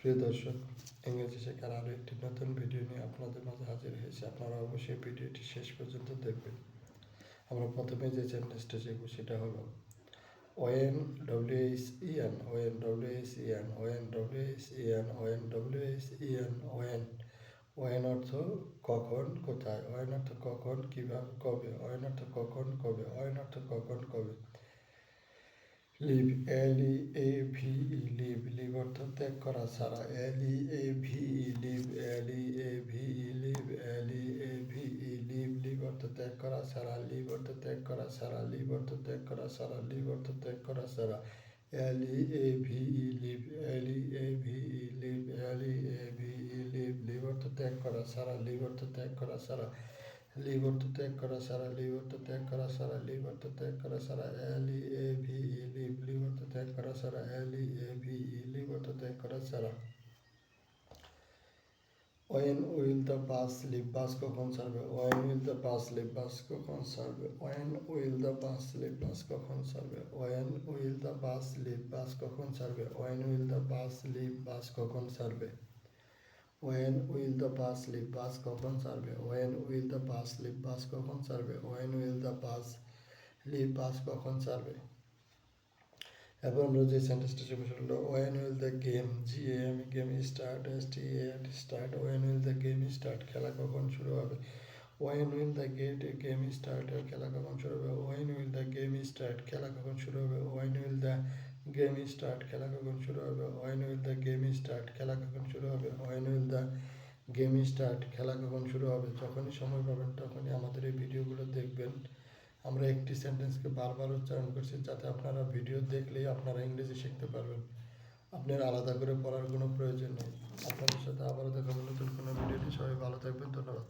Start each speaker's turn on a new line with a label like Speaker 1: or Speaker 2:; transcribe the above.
Speaker 1: প্রিয় দর্শক, ইংরেজি শেখার আরও একটি নতুন ভিডিও নিয়ে আপনাদের মাঝে হাজির হয়েছে। আপনারা অবশ্যই ভিডিওটি শেষ পর্যন্ত দেখবেন। আমরা প্রথমে যে চ্যাপ্টারটা শিখব সেটা হলো when, WHEN, when, WHEN, when, WHEN, when, WHEN, when. When অর্থ কখন, কোথায়। ওয়েন অর্থ কখন, কিভাবে, কবে। ওয়েন অর্থ কখন, কবে। ওয়েন অর্থ কখন, কবে। Leave, LEAVE, leave. লিভ অর্থ ত্যাগ করা, ছাড়া। LEAVE, leave. LEAVE, leave. LEAVE, leave. Leave অর্থ ত্যাগ করা, ছাড়া। লিভ অর্থ ত্যাগ করা, ছাড়া। লিভ অর্থ ত্যাগ করা, ছাড়া। লিভ অর্থ ত্যাগ করা, ছাড়া। LEAVE, leave. LEAVE, leave. LEAVE, leave. Leave অর্থ ত্যাগ করা, ছাড়া। লিভ অর্থ ত্যাগ করা, ছাড়া। লিভ অর্থ ত্যাগ করা, ছাড়া। লিভ অর্থ ত্যাগ করা, ছাড়া। লিভ অর্থ ত্যাগ করা, ছাড়া। LEAVE, leave. লিভ অর্থ ত্যাগ করা, ছাড়া। LEAVE, লিভ অর্থ ত্যাগ করা, ছাড়া। When will the bus leave? বাস কখন ছাড়বে? When will the bus leave? বাস কখন ছাড়বে? When will the bus leave? বাস কখন ছাড়বে? When will the bus leave? বাস কখন ছাড়বে? When will the bus leave? বাস কখন ছাড়বে? When will the bus leave? বাস কখন ছাড়বে? When will the bus leave? বাস কখন ছাড়বে? When will the bus leave? বাস কখন ছাড়বে? এরপর আমরা যে সেন্টেন্সটা শিখব সেটা হলো when will the game, game start, start. When will the game start? খেলা কখন শুরু হবে? When will the game start? খেলা কখন শুরু হবে? When will the game start? খেলা কখন শুরু হবে? When will the game start? খেলা কখন শুরু হবে? When will the game start? খেলা কখন শুরু হবে? When will the game start? খেলা কখন শুরু হবে? যখনই সময় পাবেন তখনই আমাদের এই ভিডিওগুলো দেখবেন। আমরা একটি সেন্টেন্সকে বারবার উচ্চারণ করছি যাতে আপনারা ভিডিও দেখলেই আপনারা ইংরেজি শিখতে পারবেন। আপনার আলাদা করে পড়ার কোনো প্রয়োজন নেই। আপনাদের সাথে আবারও দেখা হবে নতুন কোনো ভিডিওতে। সবাই ভালো থাকবেন। ধন্যবাদ।